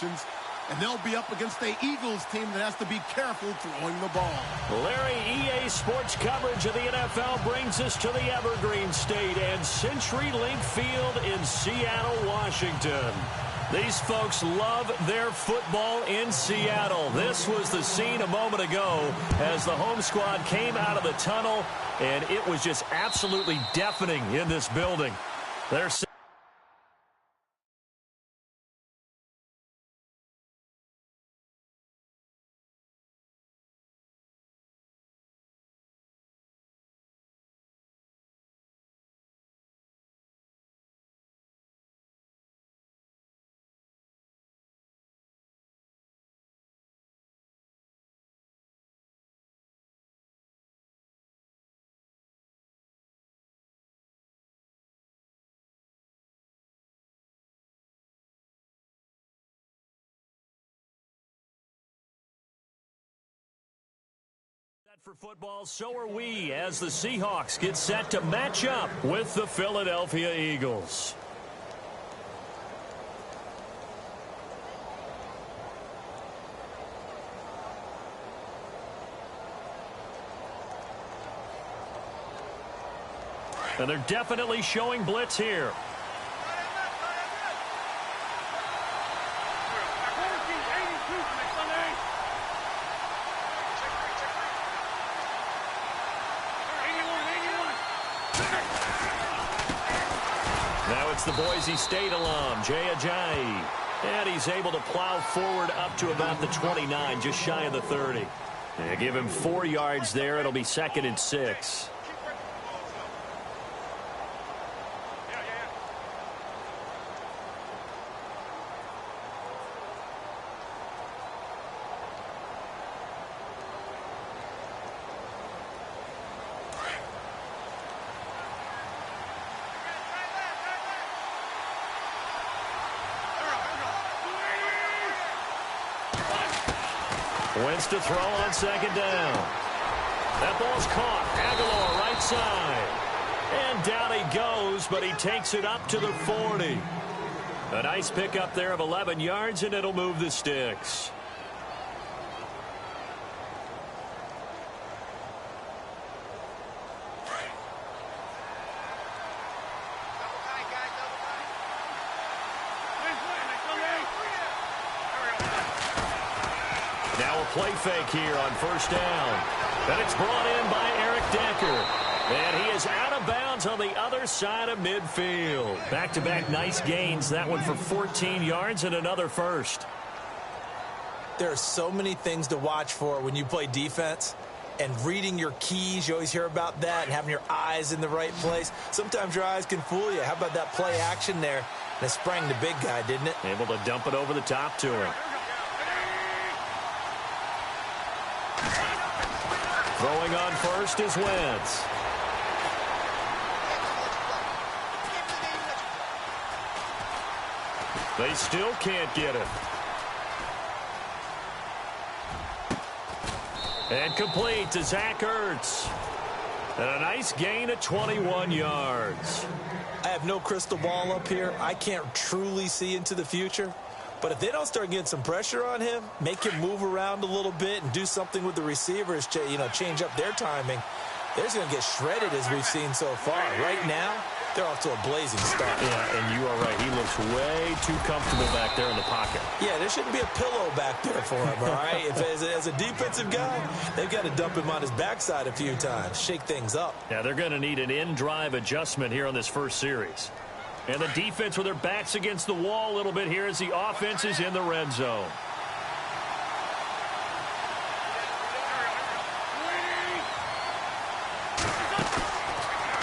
interceptions, and they'll be up against the Eagles team that has to be careful throwing the ball. Larry, EA Sports coverage of the NFL brings us to the Evergreen State and CenturyLink Field in Seattle, Washington. These folks love their football in Seattle. This was the scene a moment ago as the home squad came out of the tunnel, and it was just absolutely deafening in this building. They're for football, so are we, as the Seahawks get set to match up with the Philadelphia Eagles. And they're definitely showing blitz here. It's the Boise State alum, Jay Ajayi. And he's able to plow forward up to about the 29, just shy of the 30. And give him 4 yards there. It'll be 2nd and 6. Wentz to throw on 2nd down. That ball's caught. Aguilar right side. And down he goes, but he takes it up to the 40. A nice pickup there of 11 yards, and it'll move the sticks. Play fake here on 1st down. And it's brought in by Eric Decker. And he is out of bounds on the other side of midfield. Back-to-back nice gains. That one for 14 yards and another first. There are so many things to watch for when you play defense. And reading your keys, you always hear about that, and having your eyes in the right place. Sometimes your eyes can fool you. How about that play action there? That sprang the big guy, didn't it? Able to dump it over the top to him. Throwing on first is Wentz. They still can't get it. And complete to Zach Ertz. And a nice gain of 21 yards. I have no crystal ball up here. I can't truly see into the future. But if they don't start getting some pressure on him, make him move around a little bit and do something with the receivers, change up their timing, they're just going to get shredded as we've seen so far. Right now, they're off to a blazing start. Yeah, and you are right. He looks way too comfortable back there in the pocket. Yeah, there shouldn't be a pillow back there for him, all right? As a defensive guy, they've got to dump him on his backside a few times, shake things up. Yeah, they're going to need an in-drive adjustment here on this first series. And the defense with their backs against the wall a little bit here as the offense is in the red zone.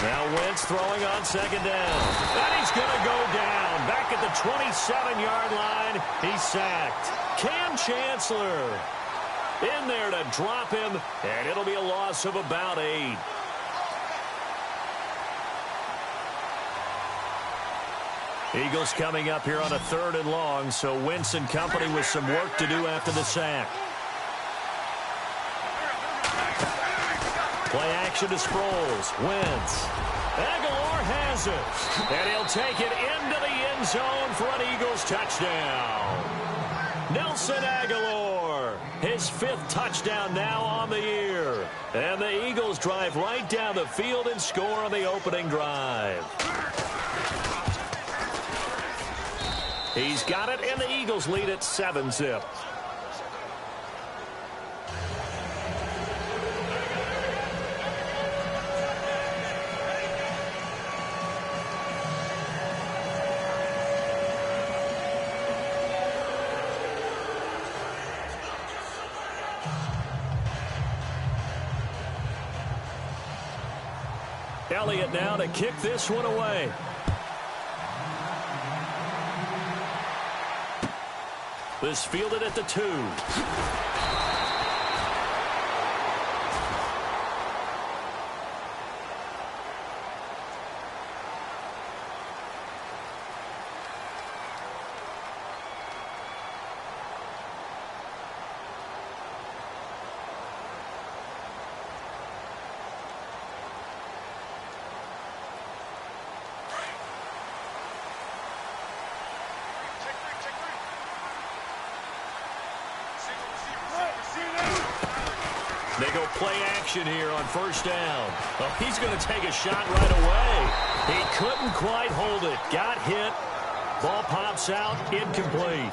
Now Wentz throwing on 2nd down. And he's going to go down. Back at the 27-yard line. He's sacked. Cam Chancellor in there to drop him. And it'll be a loss of about 8. Eagles coming up here on a 3rd and long, so Wentz and company with some work to do after the sack. Play action to Sproles. Wentz. Aguilar has it. And he'll take it into the end zone for an Eagles touchdown. Nelson Aguilar, his 5th touchdown now on the year. And the Eagles drive right down the field and score on the opening drive. He's got it, and the Eagles lead at 7-zip. Elliott now to kick this one away. This fielded at the 2. They go play action here on first down. Oh, he's going to take a shot right away. He couldn't quite hold it. Got hit. Ball pops out. Incomplete.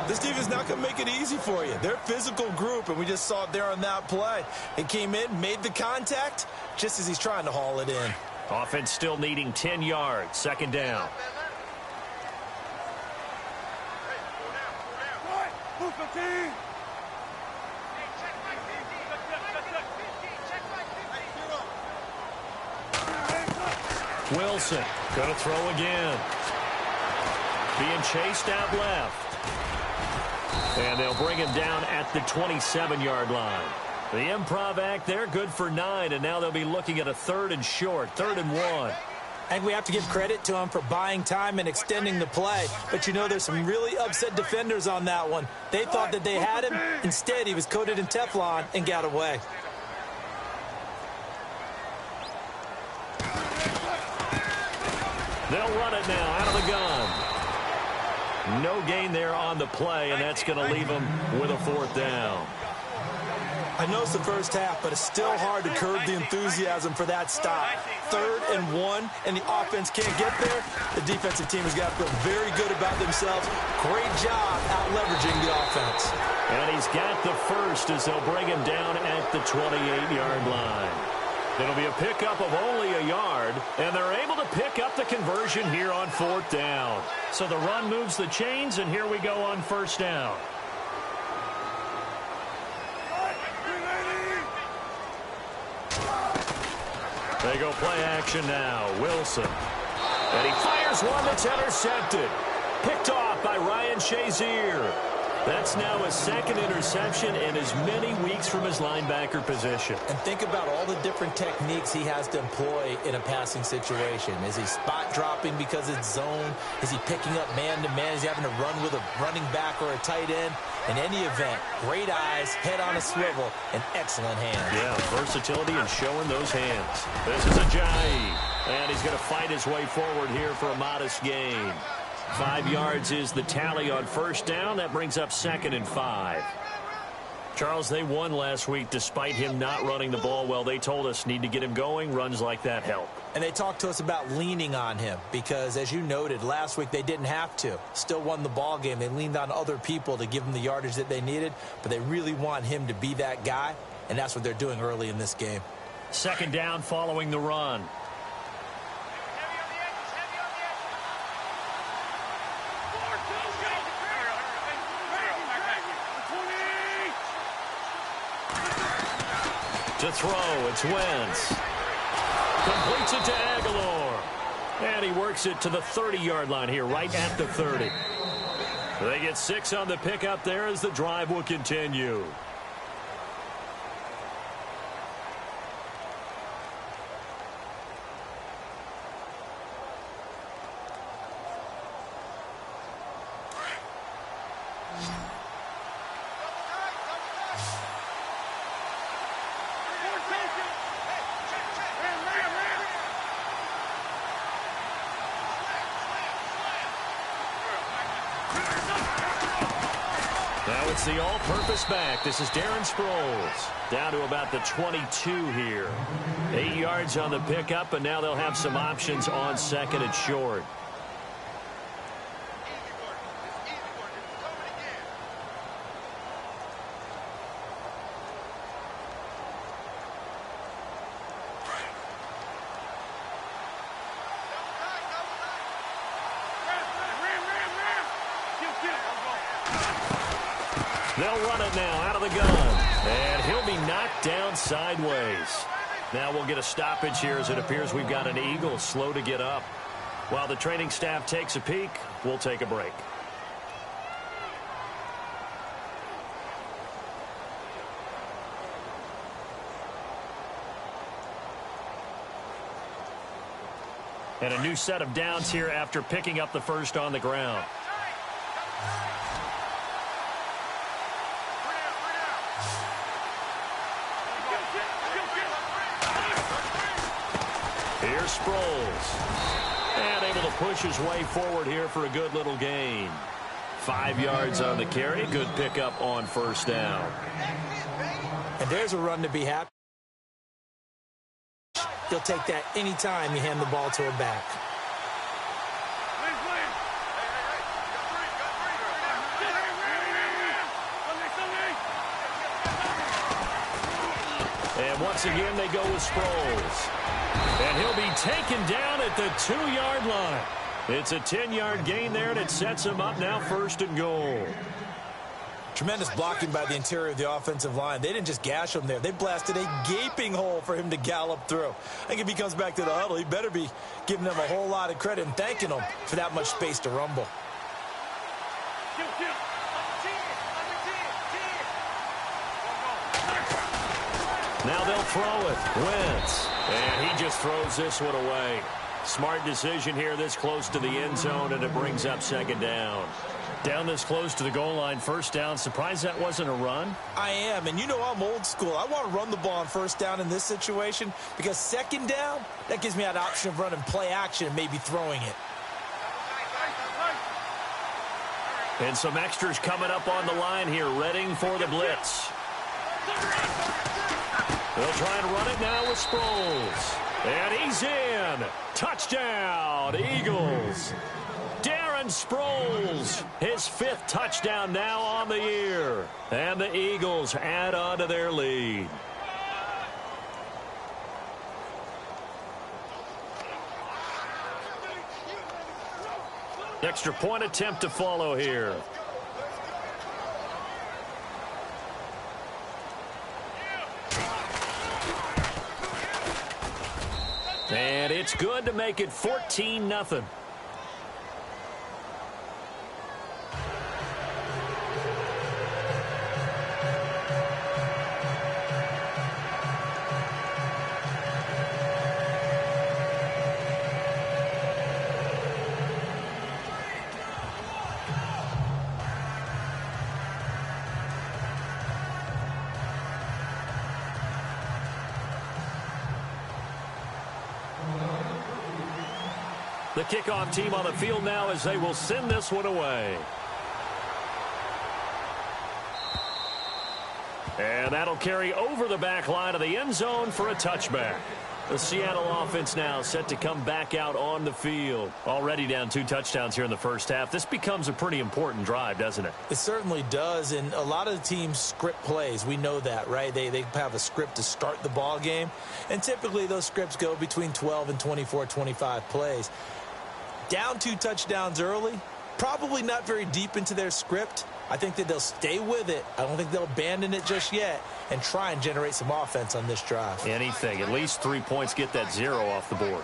This defense is not going to make it easy for you. They're a physical group, and we just saw it there on that play. It came in, made the contact, just as he's trying to haul it in. Offense still needing 10 yards. Second down. Wilson going to throw again. Being chased out left. And they'll bring him down at the 27-yard line. The improv act there, good for 9, and now they'll be looking at a 3rd and short, 3rd and 1. I think we have to give credit to him for buying time and extending the play. But, you know, there's some really upset defenders on that one. They thought that they had him. Instead, he was coated in Teflon and got away. They'll run it now out of the gun. No gain there on the play, and that's going to leave them with a 4th down. I know it's the first half, but it's still hard to curb the enthusiasm for that stop. 3rd and 1, and the offense can't get there. The defensive team has got to feel very good about themselves. Great job out-leveraging the offense. And he's got the first as they'll bring him down at the 28-yard line. It'll be a pickup of only a yard, and they're able to pick up the conversion here on 4th down. So the run moves the chains, and here we go on first down. They go play action now. Wilson. And he fires one that's intercepted. Picked off by Ryan Shazier. That's now his 2nd interception in as many weeks from his linebacker position. And think about all the different techniques he has to employ in a passing situation. Is he spot dropping because it's zone? Is he picking up man-to-man? Is he having to run with a running back or a tight end? In any event, great eyes, head on a swivel, and excellent hands. Yeah, versatility and showing those hands. This is Ajayi, and he's going to fight his way forward here for a modest gain. 5 yards is the tally on first down. That brings up 2nd and 5. Charles, they won last week despite him not running the ball well. They told us need to get him going. Runs like that help. And they talked to us about leaning on him because, as you noted, last week they didn't have to. Still won the ball game. They leaned on other people to give them the yardage that they needed, but they really want him to be that guy, and that's what they're doing early in this game. 2nd down following the run. To throw, it's Wentz. Completes it to Aguilar. And he works it to the 30-yard line here, right at the 30. They get 6 on the pickup there as the drive will continue. Now it's the all-purpose back. This is Darren Sproles. Down to about the 22 here. 8 yards on the pickup, and now they'll have some options on second and short. They'll run it now out of the gun. And he'll be knocked down sideways. Now we'll get a stoppage here as it appears we've got an Eagle slow to get up. While the training staff takes a peek, we'll take a break. And a new set of downs here after picking up the first on the ground. Here's Sproles. And able to push his way forward here for a good little gain. 5 yards on the carry. Good pickup on first down. And there's a run to be happy. He'll take that anytime you hand the ball to a back. And once again, they go with Sproles. And he'll be taken down at the 2-yard line. It's a 10-yard gain there, and it sets him up now 1st and goal. Tremendous blocking by the interior of the offensive line. They didn't just gash him there. They blasted a gaping hole for him to gallop through. I think if he comes back to the huddle, he better be giving them a whole lot of credit and thanking them for that much space to rumble. Now they'll throw it. Wentz. And he just throws this one away. Smart decision here this close to the end zone, and it brings up 2nd down. Down this close to the goal line, 1st down. Surprised that wasn't a run? I am, and you know I'm old school. I want to run the ball on 1st down in this situation because 2nd down, that gives me that option of running play action and maybe throwing it. And some extras coming up on the line here, readying for the blitz. They'll try and run it now with Sproles. And he's in. Touchdown, Eagles. Darren Sproles, his 5th touchdown now on the year. And the Eagles add on to their lead. Extra point attempt to follow here. And it's good to make it 14-0. The kickoff team on the field now as they will send this one away. And that'll carry over the back line of the end zone for a touchback. The Seattle offense now set to come back out on the field. Already down 2 touchdowns here in the first half. This becomes a pretty important drive, doesn't it? It certainly does, and a lot of the teams script plays. We know that, right? They have a script to start the ball game, and typically those scripts go between 12 and 24, 25 plays. Down 2 touchdowns early, probably not very deep into their script. I think that they'll stay with it. I don't think they'll abandon it just yet and try and generate some offense on this drive. Anything. At least 3 points, get that 0 off the board.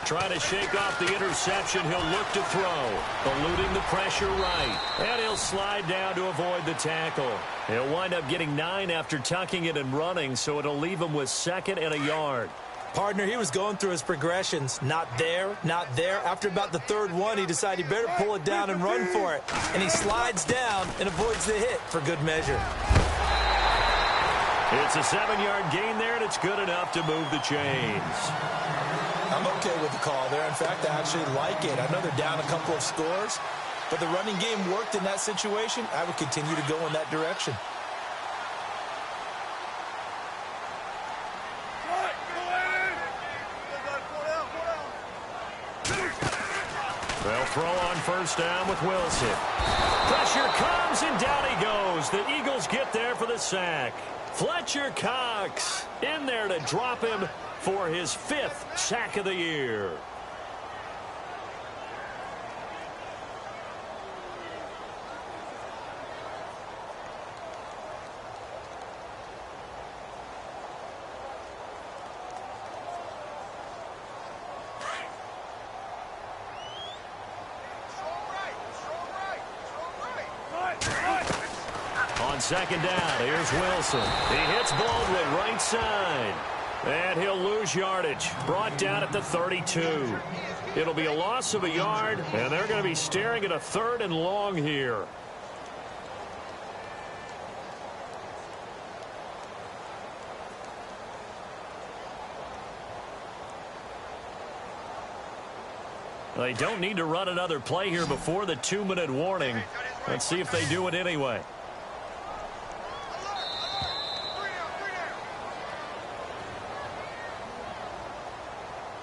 Trying to shake off the interception. He'll look to throw. Eluding the pressure right. And he'll slide down to avoid the tackle. He'll wind up getting 9 after tucking it and running, so it'll leave him with 2nd and a yard. Partner, he was going through his progressions. Not there, not there. After about the 3rd one, he decided he better pull it down and run for it. And he slides down and avoids the hit for good measure. It's a 7-yard gain there, and it's good enough to move the chains. I'm okay with the call there. In fact, I actually like it. I know they're down a couple of scores, but the running game worked in that situation. I would continue to go in that direction. They'll throw on first down with Wilson. Pressure comes, and down he goes. The Eagles get there for the sack. Fletcher Cox in there to drop him for his 5th sack of the year. On second down, here's Wilson. He hits Baldwin right side. And he'll lose yardage. Brought down at the 32. It'll be a loss of a yard, and they're going to be staring at a 3rd and long here. They don't need to run another play here before the 2-minute warning. Let's see if they do it anyway.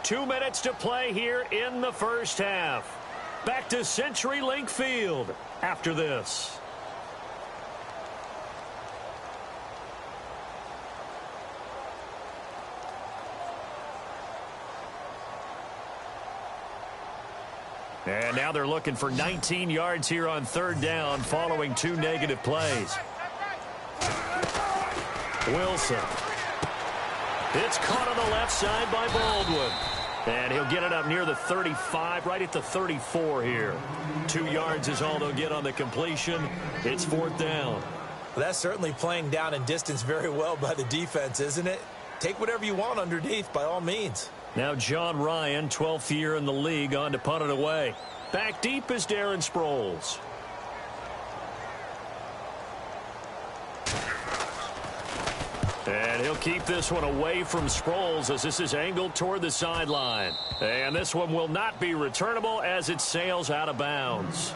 Two minutes to play here in the first half. Back to CenturyLink Field after this. And now they're looking for 19 yards here on 3rd down following 2 negative plays. Wilson. It's caught on the left side by Baldwin. And he'll get it up near the 35, right at the 34 here. 2 yards is all they'll get on the completion. It's 4th down. Well, that's certainly playing down in distance very well by the defense, isn't it? Take whatever you want underneath, by all means. Now John Ryan, 12th year in the league, on to punt it away. Back deep is Darren Sproles. And he'll keep this one away from Sproles as this is angled toward the sideline. And this one will not be returnable as it sails out of bounds.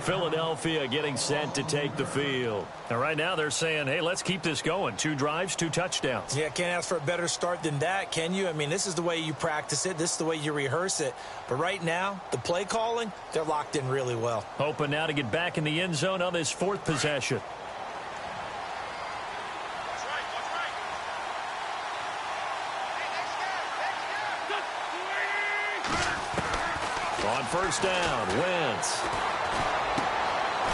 Philadelphia getting set to take the field. And right now they're saying, hey, let's keep this going. 2 drives, 2 touchdowns. Yeah, can't ask for a better start than that, can you? I mean, this is the way you practice it. This is the way you rehearse it. But right now, the play calling, they're locked in really well. Hoping now to get back in the end zone on this 4th possession. On first down, Wentz.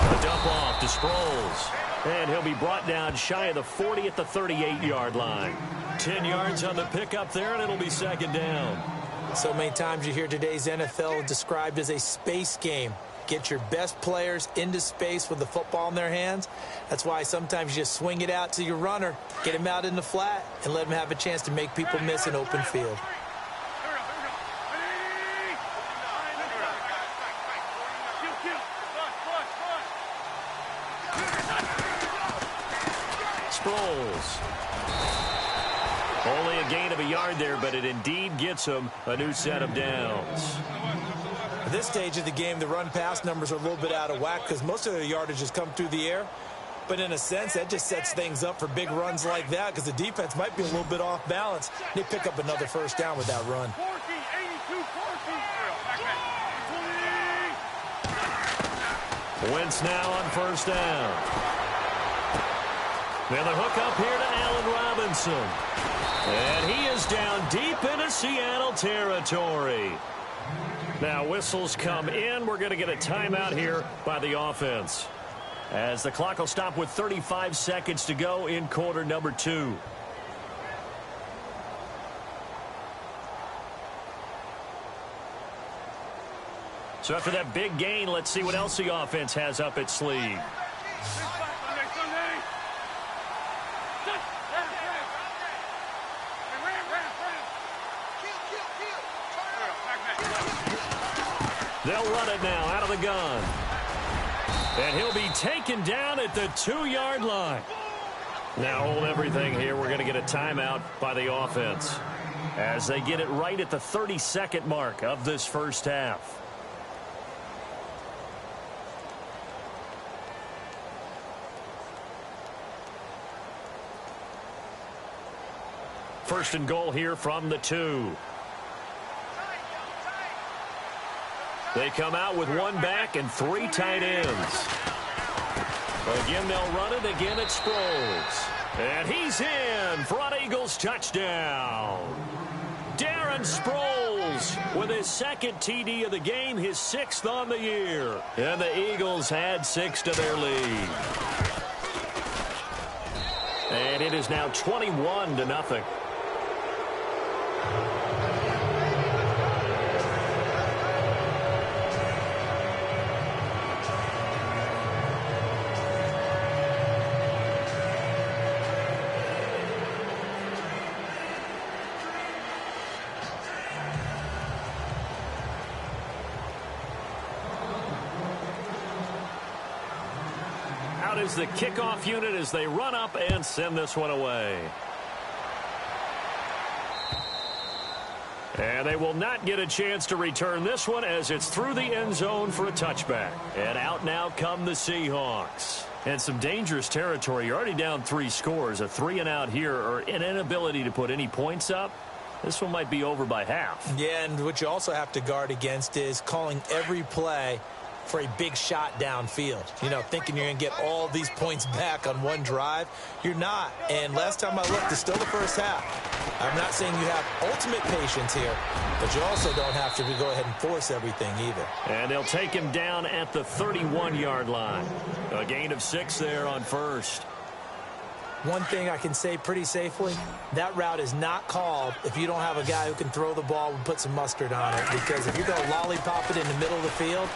A dump off to Sproles. And he'll be brought down shy of the 40 at the 38-yard line. 10 yards on the pickup there, and it'll be 2nd down. So many times you hear today's NFL described as a space game. Get your best players into space with the football in their hands. That's why sometimes you just swing it out to your runner, get him out in the flat, and let him have a chance to make people miss an open field. Sproles. Only a gain of a yard there, but it indeed gets him a new set of downs. At this stage of the game, the run-pass numbers are a little bit out of whack because most of their yardage has come through the air. But in a sense, that just sets things up for big runs like that because the defense might be a little bit off balance. They pick up another first down with that run. Wentz now on first down. And the hook up here to Allen Robinson. And he is down deep into Seattle territory. Now whistles come in. We're going to get a timeout here by the offense, as the clock will stop with 35 seconds to go in quarter number 2. So after that big gain, let's see what else the offense has up its sleeve. They'll run it now out of the gun. And he'll be taken down at the 2-yard line. Now hold everything here. We're going to get a timeout by the offense as they get it right at the 32nd mark of this first half. First and goal here from the 2. They come out with one back and 3 tight ends. Again, they'll run it. Again, it's Sproles. And he's in for an Eagles touchdown. Darren Sproles with his second TD of the game, his 6th on the year. And the Eagles add 6 to their lead. And it is now 21-0. Is the kickoff unit as they run up and send this one away. And they will not get a chance to return this one as it's through the end zone for a touchback. And out now come the Seahawks. And some dangerous territory. You're already down 3 scores. A 3-and-out here or an inability to put any points up. This one might be over by half. Yeah, and what you also have to guard against is calling every play for a big shot downfield. You know, thinking you're going to get all these points back on one drive. You're not. And last time I looked, it's still the first half. I'm not saying you have ultimate patience here, but you also don't have to go ahead and force everything either. And they'll take him down at the 31-yard line. A gain of 6 there on first. One thing I can say pretty safely, that route is not called if you don't have a guy who can throw the ball and put some mustard on it. Because if you're going to lollipop it in the middle of the field,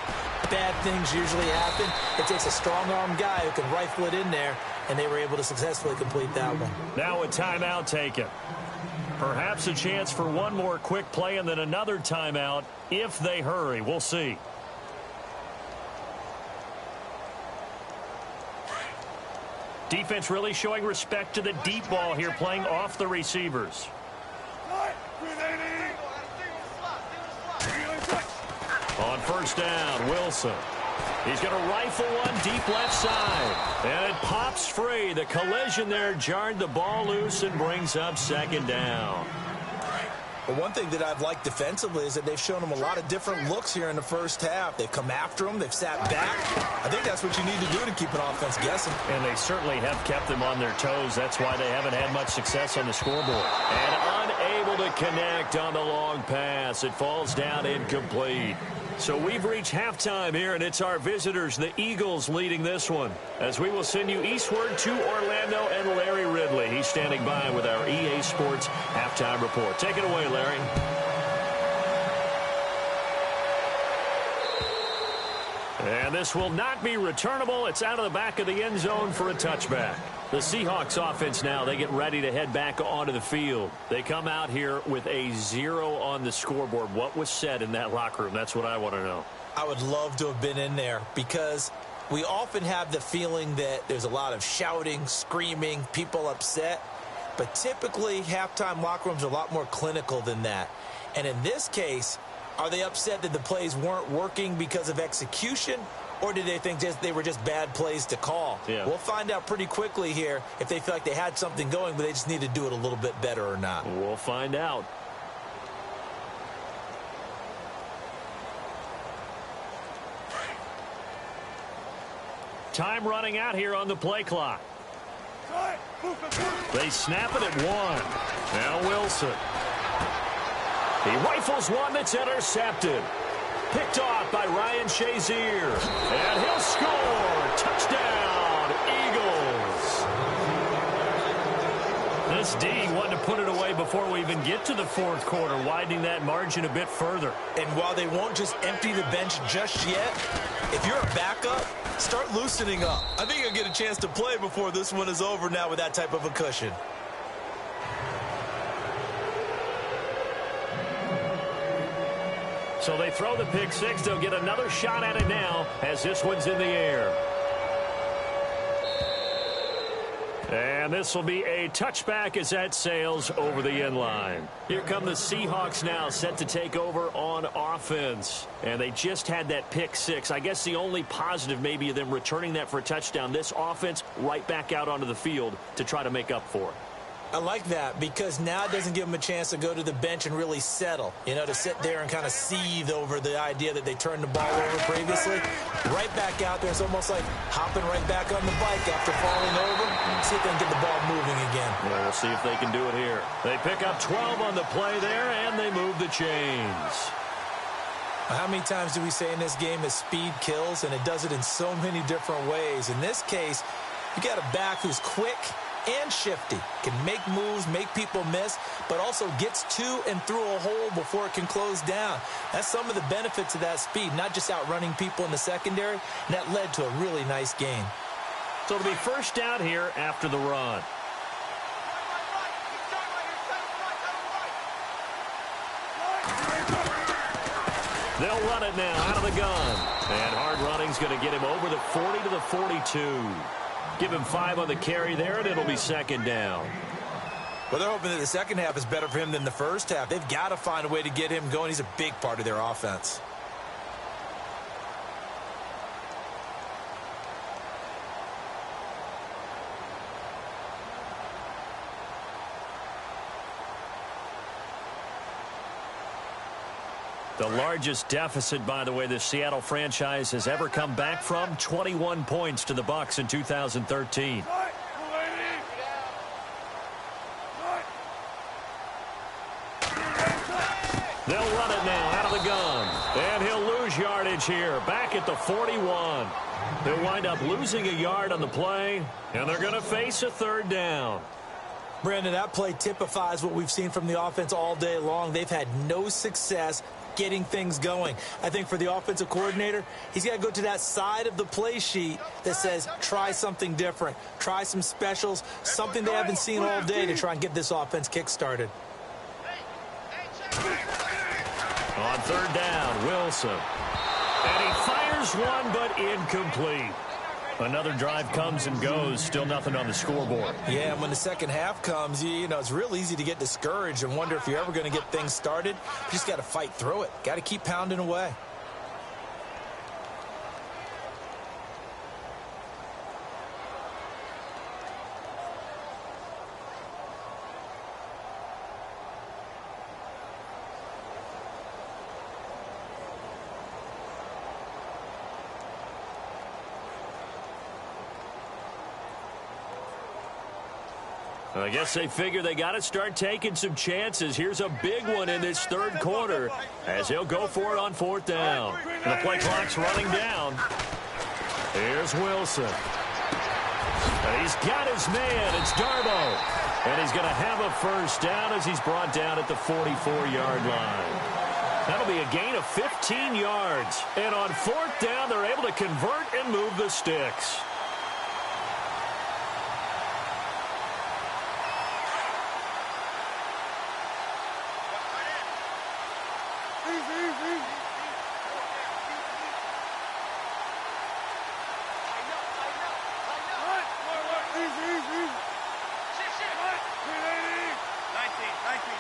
bad things usually happen. It takes a strong-arm guy who can rifle it in there, and they were able to successfully complete that one. Now a timeout taken. Perhaps a chance for one more quick play and then another timeout if they hurry. We'll see. Defense really showing respect to the deep ball here, playing off the receivers. On first down, Wilson. He's going to rifle one deep left side. And it pops free. The collision there jarred the ball loose and brings up 2nd down. Well, one thing that I've liked defensively is that they've shown them a lot of different looks here in the first half. They've come after them. They've sat back. I think that's what you need to do to keep an offense guessing. And they certainly have kept them on their toes. That's why they haven't had much success on the scoreboard. And unable to connect on the long pass. It falls down incomplete. So we've reached halftime here, and it's our visitors, the Eagles, leading this one. As we will send you eastward to Orlando and Larry Ridley. He's standing by with our EA Sports halftime report. Take it away, Larry. And this will not be returnable. It's out of the back of the end zone for a touchback. The Seahawks offense now, they get ready to head back onto the field. They come out here with a 0 on the scoreboard. What was said in that locker room? That's what I want to know. I would love to have been in there because we often have the feeling that there's a lot of shouting, screaming, people upset. But typically, halftime locker rooms are a lot more clinical than that. And in this case, are they upset that the plays weren't working because of execution? Or did they think they were just bad plays to call? Yeah. We'll find out pretty quickly here if they feel like they had something going, but they just need to do it a little bit better or not. We'll find out. Time running out here on the play clock. They snap it at 1. Now Wilson. He rifles one that's intercepted. Picked off by Ryan Shazier. And he'll score. Touchdown, Eagles. This D wanted to put it away before we even get to the 4th quarter, widening that margin a bit further. And while they won't just empty the bench just yet, if you're a backup, start loosening up. I think you'll get a chance to play before this one is over now with that type of a cushion. So they throw the pick 6. They'll get another shot at it now as this one's in the air. And this will be a touchback as that sails over the end line. Here come the Seahawks now, set to take over on offense. And they just had that pick 6. I guess the only positive maybe of them returning that for a touchdown. This offense right back out onto the field to try to make up for it. I like that because now it doesn't give them a chance to go to the bench and really settle, to sit there and kind of seethe over the idea that they turned the ball over previously. Right back out there. It's almost like hopping right back on the bike after falling over. See if they can get the ball moving again. Yeah, we'll see if they can do it here. They pick up 12 on the play there, and they move the chains. How many times do we say in this game that speed kills, and it does it in so many different ways? In this case, you got a back who's quick and shifty, can make moves, make people miss, but also gets to and through a hole before it can close down. That's some of the benefits of that speed, not just outrunning people in the secondary, and that led to a really nice gain. So it'll be first down here after the run. They'll run it now out of the gun. And hard running's going to get him over the 40 to the 42. Give him 5 on the carry there, and it'll be second down. Well, they're hoping that the second half is better for him than the first half. They've got to find a way to get him going. He's a big part of their offense. The largest deficit, by the way, the Seattle franchise has ever come back from, 21 points to the Bucs in 2013. They'll run it now out of the gun. And he'll lose yardage here, back at the 41. They'll wind up losing a yard on the play, and they're going to face a third down. Brandon, that play typifies what we've seen from the offense all day long. They've had no success getting things going. I think for the offensive coordinator, he's got to go to that side of the play sheet that says try something different, try some specials, something they haven't seen all day to try and get this offense kick-started. On third down, Wilson. And he fires one, but incomplete. Another drive comes and goes, still nothing on the scoreboard. Yeah, and when the second half comes, it's real easy to get discouraged and wonder if you're ever going to get things started. You just got to fight through it. Got to keep pounding away. I guess they figure they got to start taking some chances. Here's a big one in this third quarter as he'll go for it on fourth down. And the play clock's running down. Here's Wilson. And he's got his man. It's Darbo. And he's going to have a first down as he's brought down at the 44-yard line. That'll be a gain of 15 yards. And on fourth down, they're able to convert and move the sticks.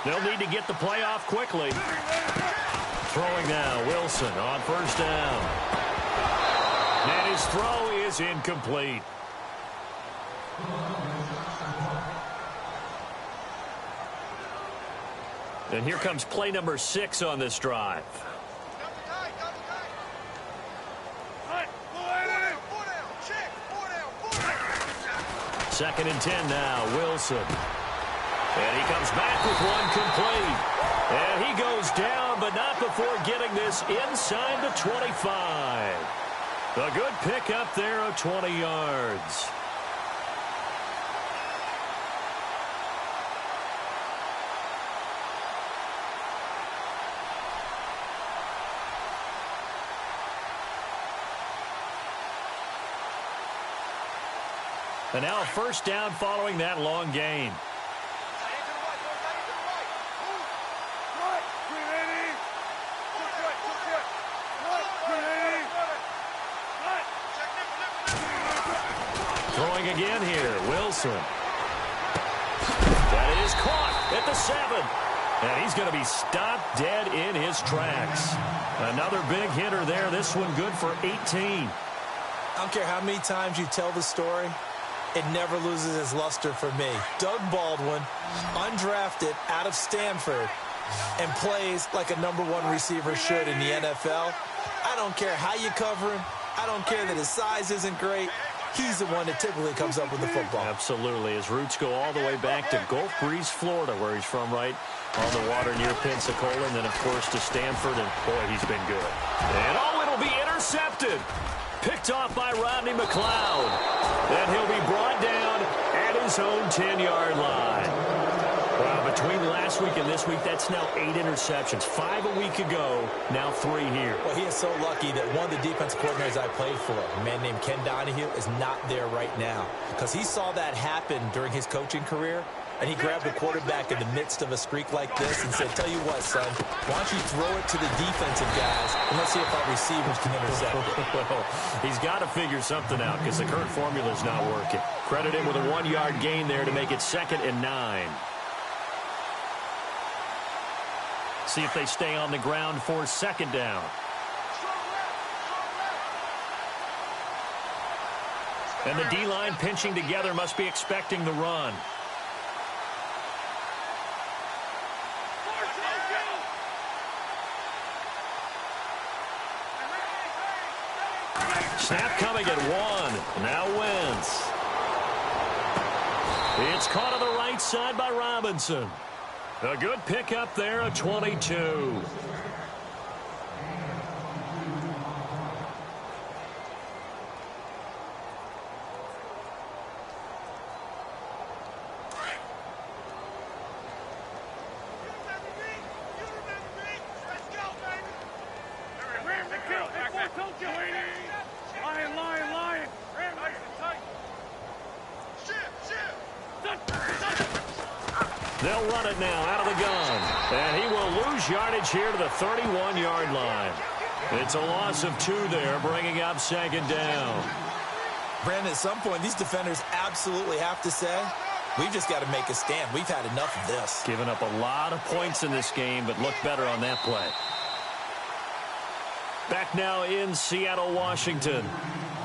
They'll need to get the play off quickly. Throwing now, Wilson on first down. And his throw is incomplete. And here comes play number 6 on this drive. Second and 10 now, Wilson. And he comes back with one complete. And he goes down, but not before getting this inside the 25. A good pickup there of 20 yards. And now a first down following that long gain. Throwing again here, Wilson. That is caught at the 7. And he's going to be stopped dead in his tracks. Another big hitter there. This one good for 18. I don't care how many times you tell the story. it never loses its luster for me. Doug Baldwin, undrafted out of Stanford, and plays like a #1 receiver should in the NFL. I don't care how you cover him. I don't care that his size isn't great. He's the one that typically comes up with the football. Absolutely. His roots go all the way back to Gulf Breeze, Florida, where he's from, right on the water near Pensacola, and then, of course, to Stanford, and, boy, he's been good. And, oh, it'll be intercepted. Picked off by Rodney McLeod. And he'll be brought down at his own 10-yard line. Wow, between last week and this week, that's now 8 interceptions. 5 a week ago, now 3 here. Well, he is so lucky that one of the defensive coordinators I played for, a man named Ken Donahue, is not there right now. Because he saw that happen during his coaching career, and he grabbed a quarterback in the midst of a streak like this and said, tell you what, son, why don't you throw it to the defensive guys, and let's see if our receivers can intercept it. Well, he's got to figure something out because the current formula is not working. Credit him with a 1-yard gain there to make it 2nd and 9. See if they stay on the ground for 2nd down. And the D-line pinching together must be expecting the run. Snap coming at 1. Now Wentz. It's caught on the right side by Robinson. A good pickup there, a 22. They'll run it now out of the gun. And he will lose yardage here to the 31-yard line. It's a loss of 2 there, bringing up 2nd down. Brandon, at some point, these defenders absolutely have to say, we've just got to make a stand. We've had enough of this. Giving up a lot of points in this game, but look better on that play. Back now in Seattle, Washington.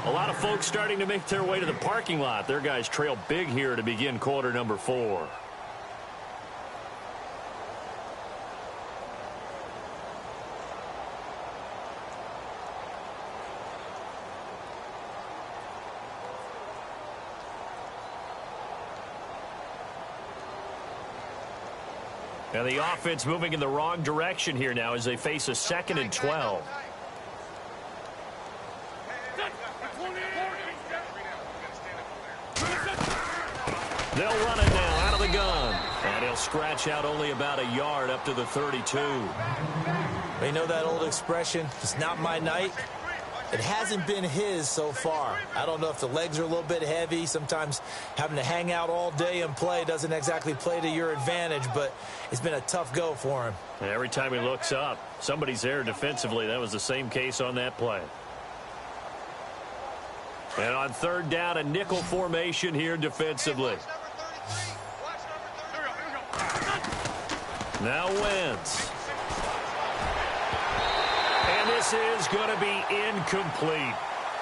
A lot of folks starting to make their way to the parking lot. Their guys trail big here to begin quarter number 4. And the offense moving in the wrong direction here now as they face a 2nd and 12. They'll run it now out of the gun. And he'll scratch out only about a yard up to the 32. They know that old expression, it's not my night. It hasn't been his so far. I don't know if the legs are a little bit heavy. Sometimes having to hang out all day and play doesn't exactly play to your advantage, but it's been a tough go for him. And every time he looks up, somebody's there defensively. That was the same case on that play. And on 3rd down, a nickel formation here defensively. Now Wentz. And this is going to be incomplete.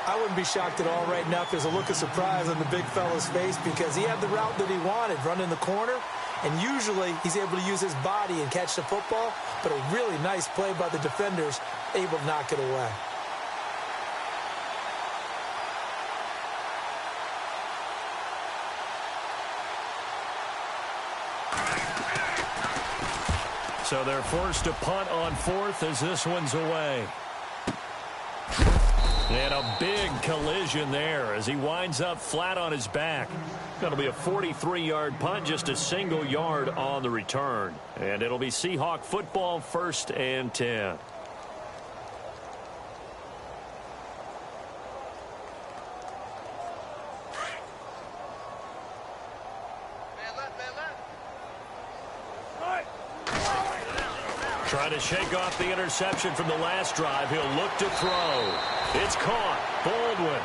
I wouldn't be shocked at all right now if there's a look of surprise on the big fella's face because he had the route that he wanted, running the corner, and usually he's able to use his body and catch the football, but a really nice play by the defenders, able to knock it away. So they're forced to punt on 4th as this one's away. And a big collision there as he winds up flat on his back. That'll be a 43-yard punt, just a single yard on the return. And it'll be Seahawk football, 1st and 10. Trying to shake off the interception from the last drive. He'll look to throw. It's caught. Baldwin.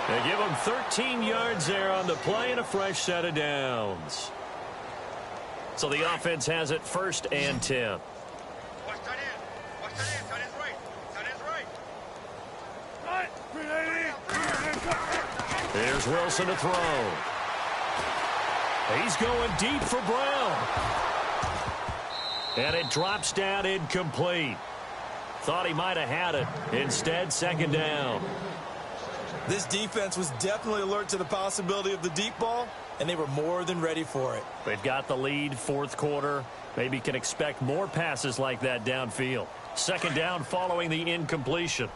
They give him 13 yards there on the play and a fresh set of downs. So the offense has it 1st and 10. Here's Wilson to throw. He's going deep for Brown. And it drops down incomplete. Thought he might have had it. Instead, second down. This defense was definitely alert to the possibility of the deep ball, and they were more than ready for it. They've got the lead, fourth quarter. Maybe can expect more passes like that downfield. Second down following the incompletion.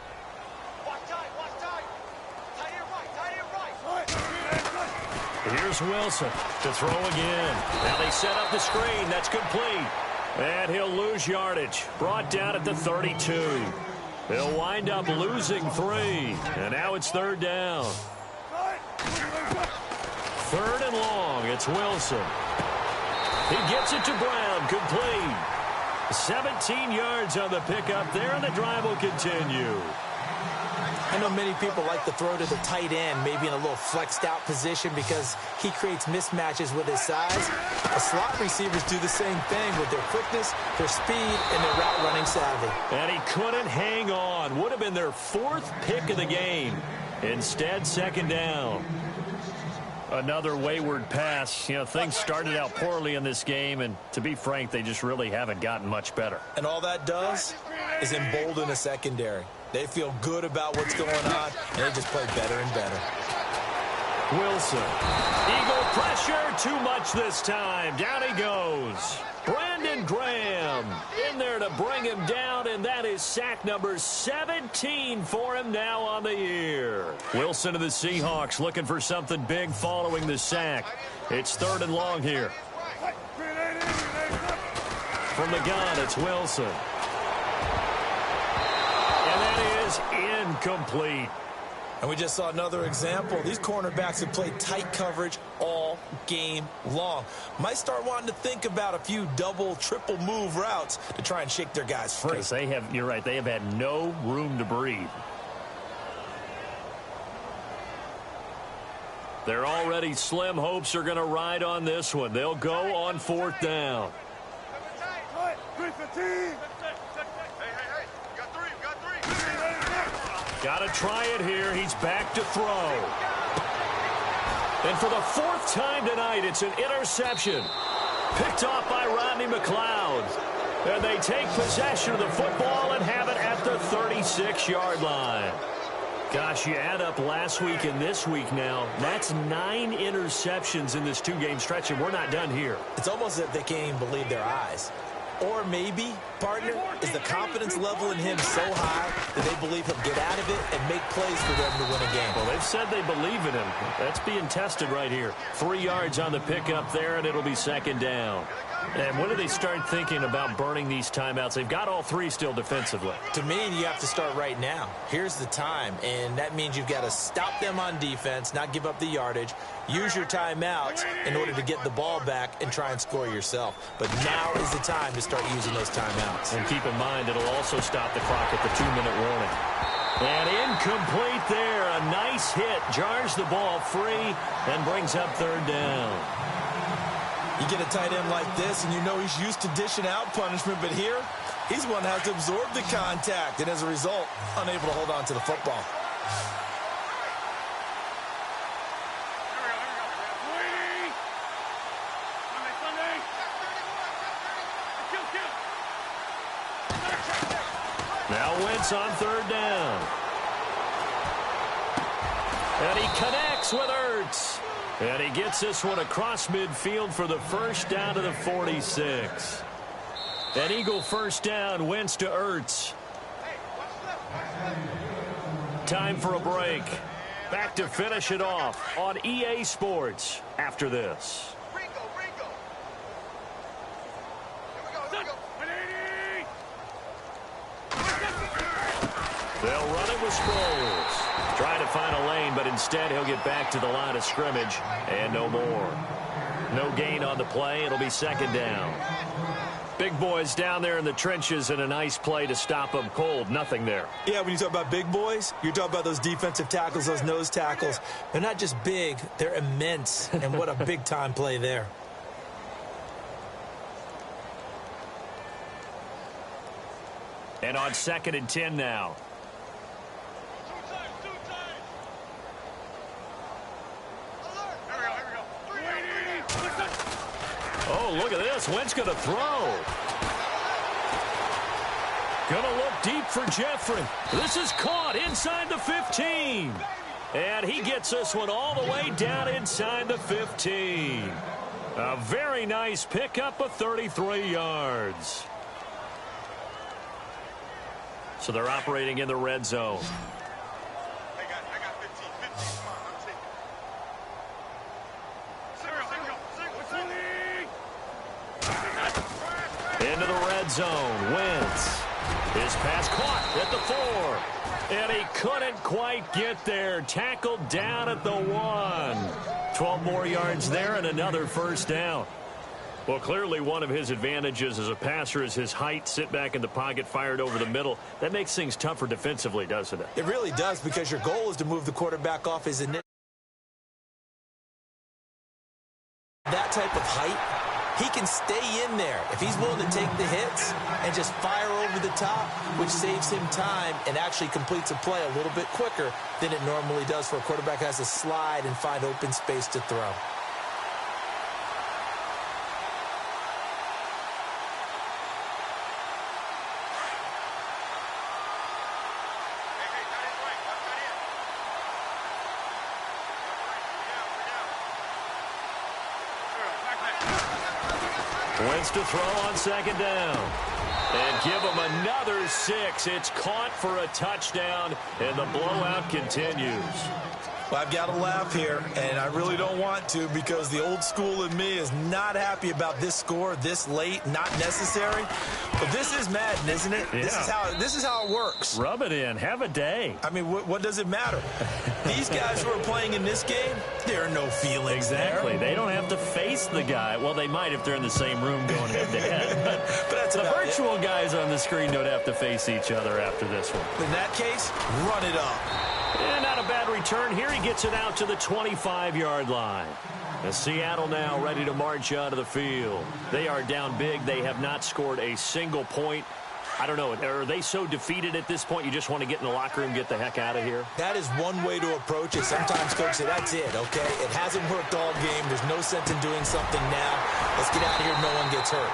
Here's Wilson to throw again. Now they set up the screen. That's complete. And he'll lose yardage. Brought down at the 32. He'll wind up losing 3. And now it's third down. Third and long. It's Wilson. He gets it to Brown. Complete. 17 yards on the pickup there, and the drive will continue. I know many people like to throw to the tight end, maybe in a little flexed out position because he creates mismatches with his size. The slot receivers do the same thing with their quickness, their speed, and their route running savvy. And he couldn't hang on. Would have been their 4th pick of the game. Instead, second down. Another wayward pass. You know, things started out poorly in this game, and to be frank, they just really haven't gotten much better. And all that does is embolden a secondary. They feel good about what's going on, and they just play better and better. Wilson. Eagle pressure. Too much this time. Down he goes. Brandon Graham in there to bring him down, and that is sack number 17 for him now on the year. Wilson of the Seahawks looking for something big following the sack. It's third and long here. From the gun, it's Wilson. And that is incomplete. And we just saw another example. These cornerbacks have played tight coverage all game long. Might start wanting to think about a few double, triple move routes to try and shake their guys free. Because they have, you're right, they have had no room to breathe. Their already slim hopes are going to ride on this one. They'll go on fourth down. Got to try it here. He's back to throw. And for the 4th time tonight, it's an interception. Picked off by Rodney McLeod. And they take possession of the football and have it at the 36-yard line. Gosh, you add up last week and this week now, that's 9 interceptions in this 2-game stretch, and we're not done here. It's almost as if they can't even believe their eyes. Or maybe, partner, is the confidence level in him so high that they believe he'll get out of it and make plays for them to win a game. Well, they've said they believe in him. That's being tested right here. 3 yards on the pickup there, and it'll be second down. And when do they start thinking about burning these timeouts? They've got all 3 still defensively. To me, you have to start right now. Here's the time, and that means you've got to stop them on defense, not give up the yardage, use your timeouts in order to get the ball back and try and score yourself. But now is the time to start using those timeouts. And keep in mind, it'll also stop the clock at the 2-minute warning. And incomplete there. A nice hit. Jars the ball free and brings up third down. You get a tight end like this, and you know he's used to dishing out punishment, but here, he's one that has to absorb the contact, and as a result, unable to hold on to the football. Now Wentz on third down. And he connects with Ertz. And he gets this one across midfield for the first down to the 46. An Eagle first down, Wentz to Ertz. Time for a break. Back to finish it off on EA Sports after this. They'll run it with Sproles. Trying to find a lane, but instead he'll get back to the line of scrimmage and no more. No gain on the play. It'll be second down. Big boys down there in the trenches and a nice play to stop them cold. Nothing there. Yeah, when you talk about big boys, you're talking about those defensive tackles, those nose tackles. They're not just big, they're immense. And what a big-time play there. And on 2nd and 10 now. Oh, look at this. Wentz going to throw. Going to look deep for Jeffrey. This is caught inside the 15. And he gets this one all the way down inside the 15. A very nice pickup of 33 yards. So they're operating in the red zone. I got 15. Come on, I'm taking it. Into the red zone. Wentz. His pass caught at the 4. And he couldn't quite get there. Tackled down at the 1. 12 more yards there and another first down. Well, clearly one of his advantages as a passer is his height. Sit back in the pocket, fired over the middle. That makes things tougher defensively, doesn't it? It really does, because your goal is to move the quarterback off his initial. That type of height, he can stay in there if he's willing to take the hits and just fire over the top, which saves him time and actually completes a play a little bit quicker than it normally does for a quarterback who has to slide and find open space to throw. Wentz to throw on second down. And give him another 6. It's caught for a touchdown, and the blowout continues. Well, I've got to laugh here, and I really don't want to, because the old school in me is not happy about this score this late, not necessary. But this is Madden, isn't it? Yeah. This is how it works. Rub it in. Have a day. I mean, what does it matter? These guys who are playing in this game, there are no feelings Exactly. there. They don't have to face the guy. Well, they might if they're in the same room going head-to-head. But that's the about virtual guys on the screen don't have to face each other after this one. In that case, run it up. And not a bad return here. He gets it out to the 25-yard line. And Seattle now ready to march out of the field. They are down big. They have not scored a single point. I don't know. Are they so defeated at this point you just want to get in the locker room, get the heck out of here? That is one way to approach it. Sometimes coaches say, that's it, okay? It hasn't worked all game. There's no sense in doing something now. Let's get out of here. No one gets hurt.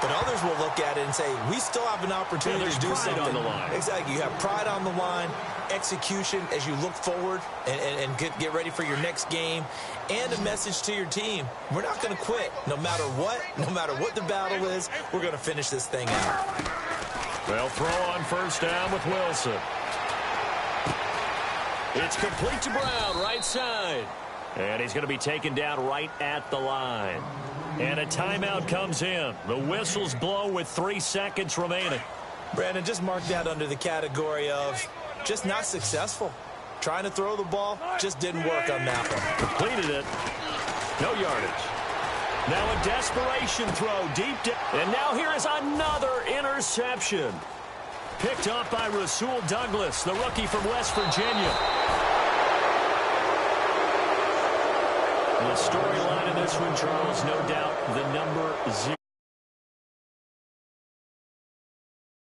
But others will look at it and say, we still have an opportunity to do something. On the line. Exactly. You have pride on the line, execution as you look forward and get ready for your next game, and a message to your team. We're not going to quit. No matter what the battle is, we're going to finish this thing out. Well, throw on first down with Wilson. It's complete to Brown, right side. And he's going to be taken down right at the line. And a timeout comes in. The whistles blow with 3 seconds remaining. Brandon, just mark that under the category of just not successful. Trying to throw the ball, just didn't work on that one. Completed it. No yardage. Now a desperation throw deep down. And now here is another interception. Picked up by Rasul Douglas, the rookie from West Virginia. The storyline in this one, Charles, no doubt the number 0.